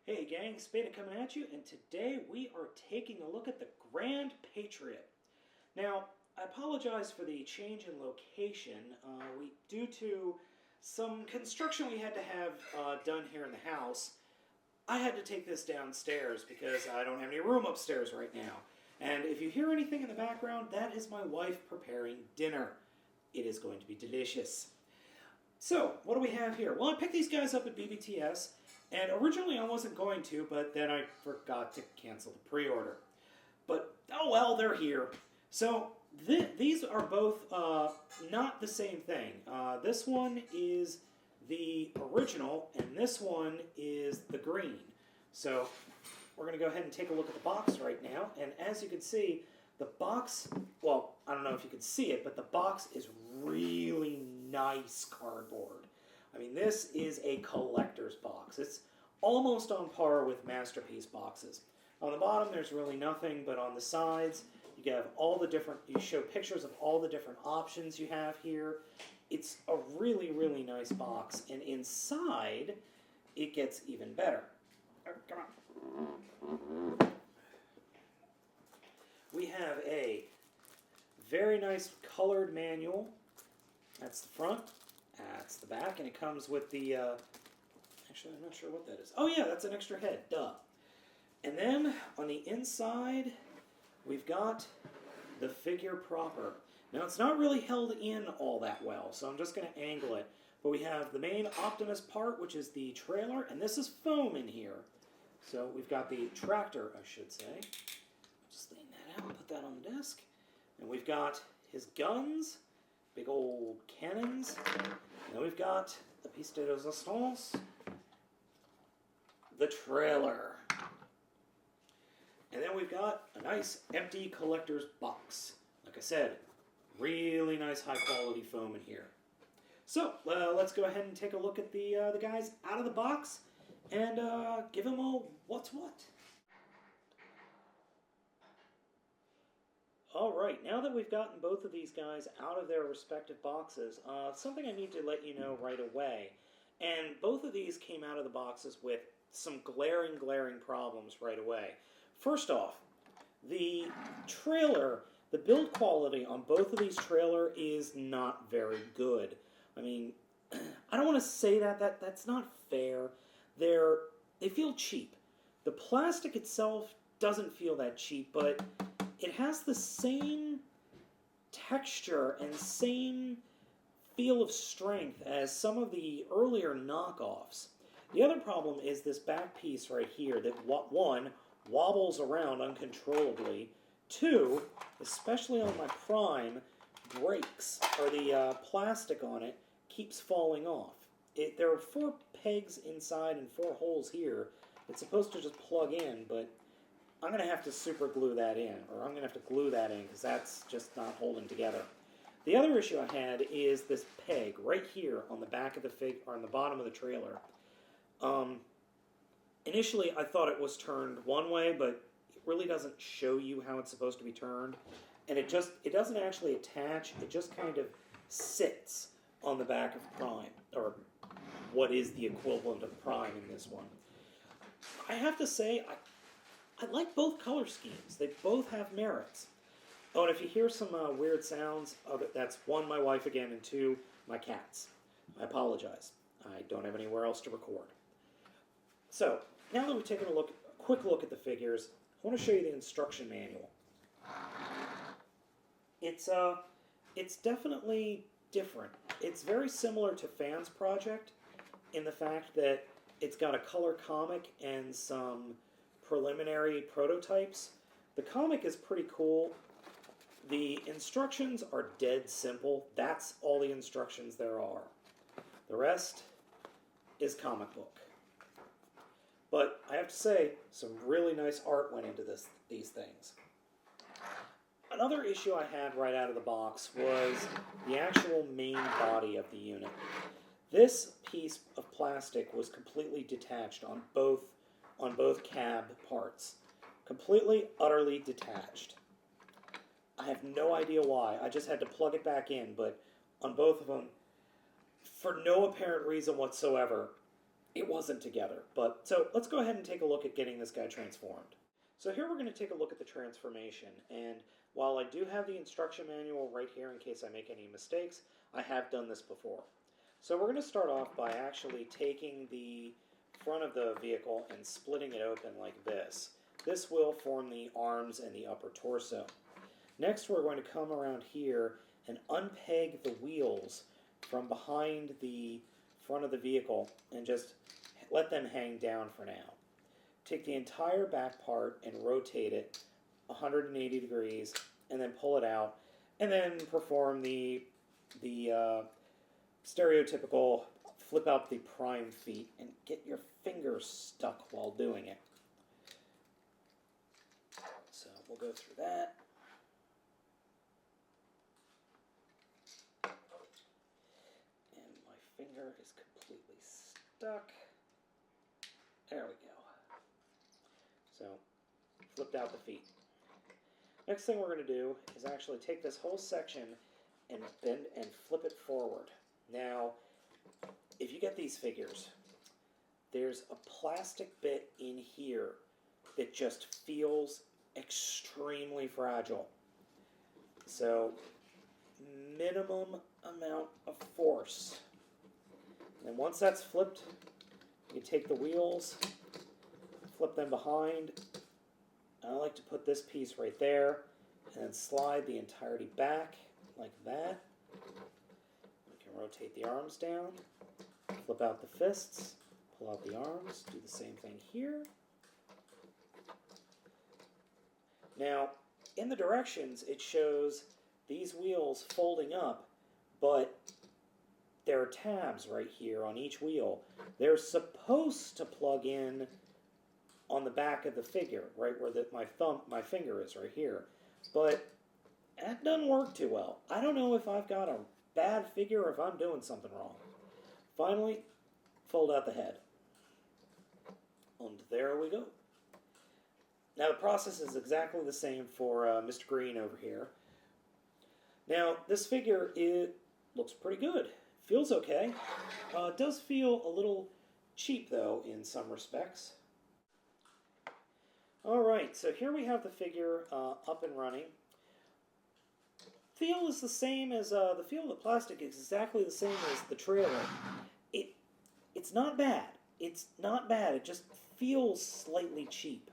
Hey gang, Spada coming at you, and today we are taking a look at the Grand Patriot. Now, I apologize for the change in location. Due to some construction we had to have done here in the house, I had to take this downstairs because I don't have any room upstairs right now. And if you hear anything in the background, that is my wife preparing dinner. It is going to be delicious. So, what do we have here? Well, I picked these guys up at BBTS, and originally I wasn't going to, but then I forgot to cancel the pre-order. But, oh well, they're here. So, these are both not the same thing. This one is the original, and this one is the green. So, we're going to go ahead and take a look at the box right now, and as you can see, the box, well, I don't know if you can see it, but the box is really nice cardboard. I mean, this is a collector's box. It's almost on par with Masterpiece boxes. On the bottom, there's really nothing, but on the sides, you have all the different, you show pictures of all the different options you have here. It's a really, really nice box, and inside, it gets even better. Oh, come on. We have a very nice colored manual. That's the front. That's the back, and it comes with the, actually I'm not sure what that is. Oh yeah, that's an extra head, duh. And then on the inside, we've got the figure proper. Now it's not really held in all that well, so I'm just going to angle it. But we have the main Optimus part, which is the trailer, and this is foam in here. So we've got the tractor, I should say. Just lean that out, put that on the desk. And we've got his guns, big old cannons. And then we've got the piece de resistance, the trailer. And then we've got a nice empty collector's box. Like I said, really nice high quality foam in here. So let's go ahead and take a look at the guys out of the box and give them a what's what. Alright, now that we've gotten both of these guys out of their respective boxes, something I need to let you know right away. And both of these came out of the boxes with some glaring problems right away. First off, the trailer, the build quality on both of these trailer is not very good. I mean, I don't want to say that's not fair. They feel cheap. The plastic itself doesn't feel that cheap, but it has the same texture and same feel of strength as some of the earlier knockoffs. The other problem is this back piece right here that, one, wobbles around uncontrollably, two, especially on my Prime, breaks, or the plastic on it keeps falling off. There are 4 pegs inside and 4 holes here. It's supposed to just plug in, but I'm going to have to super glue that in, or I'm going to have to glue that in because that's just not holding together. The other issue I had is this peg right here on the back of the or on the bottom of the trailer. Initially I thought it was turned one way, but it really doesn't show you how it's supposed to be turned. And it doesn't actually attach, it just kind of sits on the back of Prime, or what is the equivalent of Prime in this one. I have to say, I like both color schemes. They both have merits. Oh, and if you hear some weird sounds, that's one, my wife again, and two, my cats. I apologize. I don't have anywhere else to record. So, now that we've taken a quick look at the figures, I want to show you the instruction manual. It's definitely different. It's very similar to Fans Project in the fact that it's got a color comic and some preliminary prototypes. The comic is pretty cool. The instructions are dead simple. That's all the instructions there are. The rest is comic book. But I have to say, some really nice art went into these things. Another issue I had right out of the box was the actual main body of the unit. This piece of plastic was completely detached on both cab parts. Completely, utterly detached. I have no idea why. I just had to plug it back in, but on both of them, for no apparent reason whatsoever, it wasn't together. But so let's go ahead and take a look at getting this guy transformed. So here we're going to take a look at the transformation, and while I do have the instruction manual right here in case I make any mistakes, I have done this before. So we're going to start off by actually taking the front of the vehicle and splitting it open like this. This will form the arms and the upper torso. Next we're going to come around here and unpeg the wheels from behind the front of the vehicle and just let them hang down for now. Take the entire back part and rotate it 180 degrees and then pull it out and then perform the stereotypical flip out the prime feet and get your fingers stuck while doing it. So we'll go through that. And my finger is completely stuck. There we go. So, flipped out the feet. Next thing we're going to do is actually take this whole section and bend and flip it forward. Now, if you get these figures, there's a plastic bit in here that just feels extremely fragile. So, minimum amount of force. And once that's flipped, you take the wheels, flip them behind. I like to put this piece right there and then slide the entirety back like that. We can rotate the arms down, flip out the fists, pull out the arms, do the same thing here. Now, in the directions, it shows these wheels folding up, but there are tabs right here on each wheel. They're supposed to plug in on the back of the figure, right where my finger is right here. But that doesn't work too well. I don't know if I've got a bad figure or if I'm doing something wrong. Finally, fold out the head. And there we go. Now the process is exactly the same for Mr. Green over here. Now this figure, it looks pretty good. Feels okay. It does feel a little cheap though in some respects. Alright, so here we have the figure up and running. Feel is the same as, the feel of the plastic is exactly the same as the trailer. It's not bad. It's not bad. It just feels slightly cheap.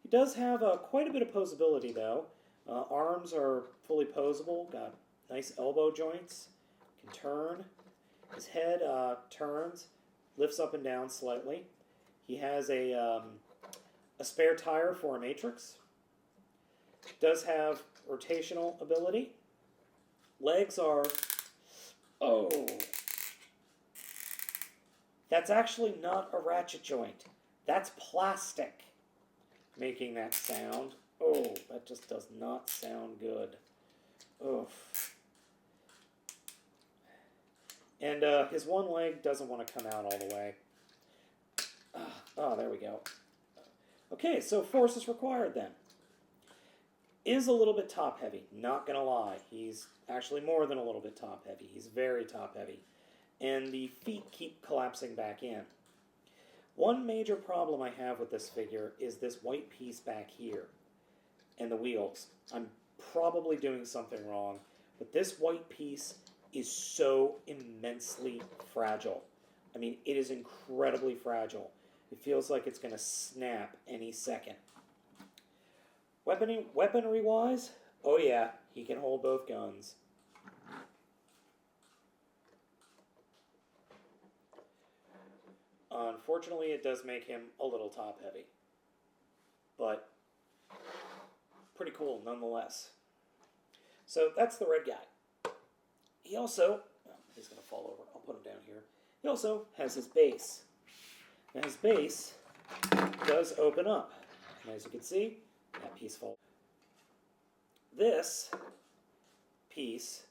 It does have quite a bit of posability though. Arms are fully posable, got nice elbow joints, can turn. His head turns, lifts up and down slightly. He has a spare tire for a matrix. Does have rotational ability. Legs are... Oh! That's actually not a ratchet joint. That's plastic making that sound. Oh, that just does not sound good. Oof. And his one leg doesn't want to come out all the way. Oh, there we go. Okay, so force is required then. Is a little bit top heavy, not gonna lie. He's actually more than a little bit top heavy. He's very top heavy. And the feet keep collapsing back in. One major problem I have with this figure is this white piece back here and the wheels. I'm probably doing something wrong, but this white piece is so immensely fragile. I mean, it is incredibly fragile. It feels like it's going to snap any second. Weaponry-wise, oh yeah, he can hold both guns. Unfortunately, it does make him a little top-heavy. But pretty cool nonetheless. So that's the red guy. He also, he's going to fall over. I'll put him down here. He also has his base. Now his base does open up. And as you can see, that piece falls. This piece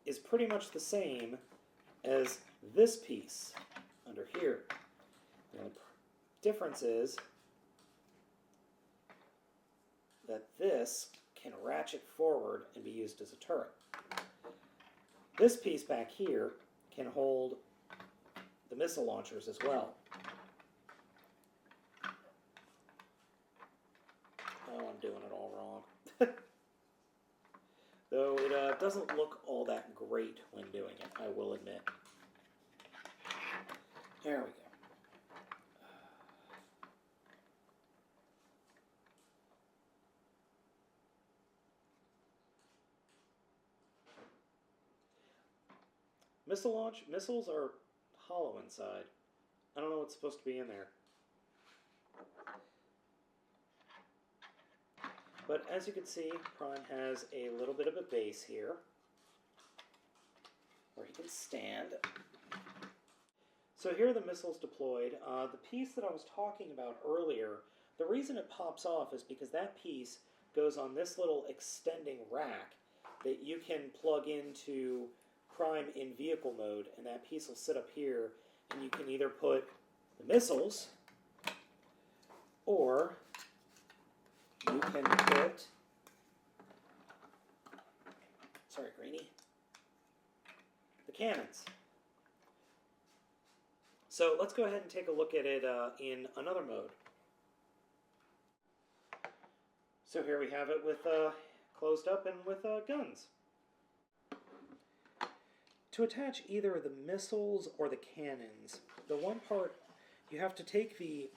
is pretty much the same as this piece under here. The only difference is that this can ratchet forward and be used as a turret. This piece back here can hold the missile launchers as well. doing it all wrong. Though it doesn't look all that great when doing it, I will admit. There we go. Missile launch, missiles are hollow inside. I don't know what's supposed to be in there. But as you can see, Prime has a little bit of a base here where he can stand. So here are the missiles deployed. The piece that I was talking about earlier, the reason it pops off is because that piece goes on this little extending rack that you can plug into Prime in vehicle mode, and that piece will sit up here, and you can either put the missiles, or you can put, sorry, Greenie, the cannons. So let's go ahead and take a look at it in another mode. So here we have it with closed up and with guns. To attach either the missiles or the cannons, the one part, you have to take the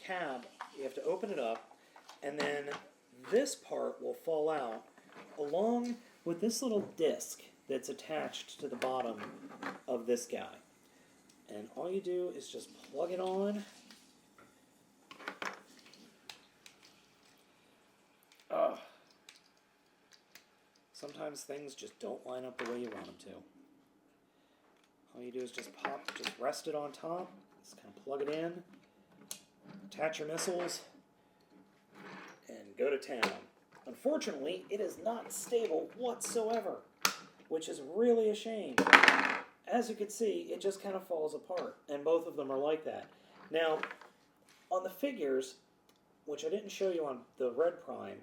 cab, you have to open it up, and then this part will fall out along with this little disc that's attached to the bottom of this guy. And all you do is just plug it on. Sometimes things just don't line up the way you want them to. All you do is just rest it on top, just kind of plug it in, attach your missiles, and go to town. Unfortunately, it is not stable whatsoever, which is really a shame. As you can see, it just kind of falls apart, and both of them are like that. Now, on the figures, which I didn't show you on the Red Prime,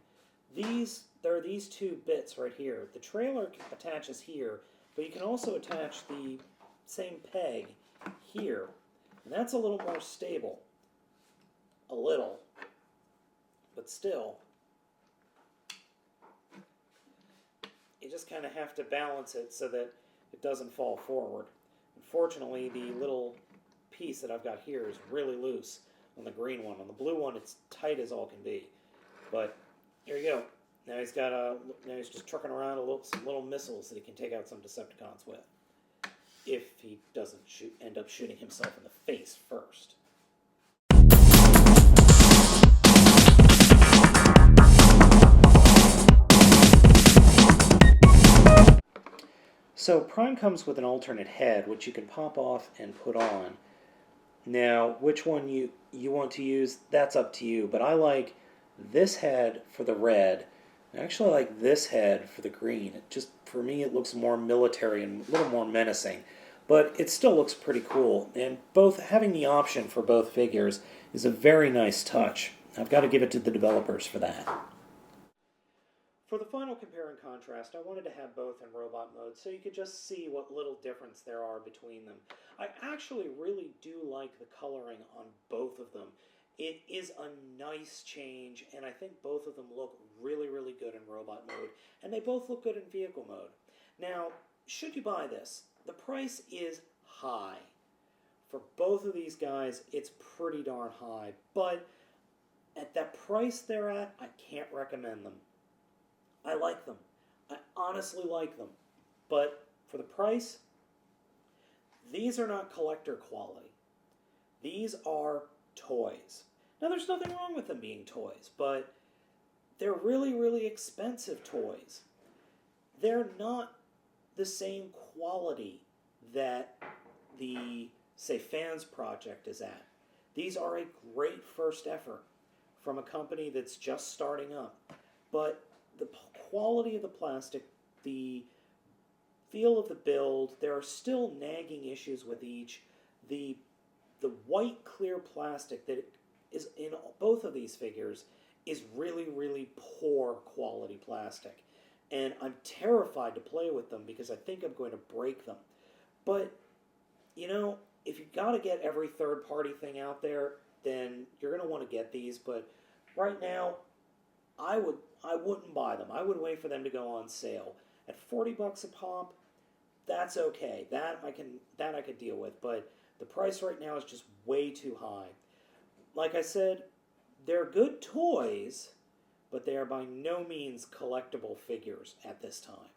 there are these two bits right here. The trailer attaches here, but you can also attach the same peg here, and that's a little more stable. A little, but still. You just kind of have to balance it so that it doesn't fall forward. Unfortunately, the little piece that I've got here is really loose on the green one. On the blue one, it's tight as all can be. But here you go. Now he's just trucking around some little missiles that he can take out some Decepticons with, if he doesn't end up shooting himself in the face first. So Prime comes with an alternate head, which you can pop off and put on. Now, which one you want to use, that's up to you, but I like this head for the red. I actually like this head for the green. For me, it looks more military and a little more menacing. But it still looks pretty cool. And having the option for both figures is a very nice touch. I've got to give it to the developers for that. For the final compare and contrast, I wanted to have both in robot mode so you could just see what little difference there are between them. I actually really do like the coloring on both of them. It is a nice change, and I think both of them look really, really good in robot mode, and they both look good in vehicle mode. Now, should you buy this, the price is high. For both of these guys, it's pretty darn high, but at that price they're at, I can't recommend them. I like them. I honestly like them. But for the price, these are not collector quality. These are toys. Now, there's nothing wrong with them being toys, but they're really, really expensive toys. They're not the same quality that the, say, Fans Project is at. These are a great first effort from a company that's just starting up. But the quality of the plastic, the feel of the build, there are still nagging issues with each. The white clear plastic that is in both of these figures is really, really poor quality plastic. And I'm terrified to play with them because I think I'm going to break them. But, you know, if you've got to get every third-party thing out there, then you're going to want to get these. But right now, I wouldn't buy them. I would wait for them to go on sale. At $40 a pop, that's okay. That I could deal with, but the price right now is just way too high. Like I said, they're good toys, but they are by no means collectible figures at this time.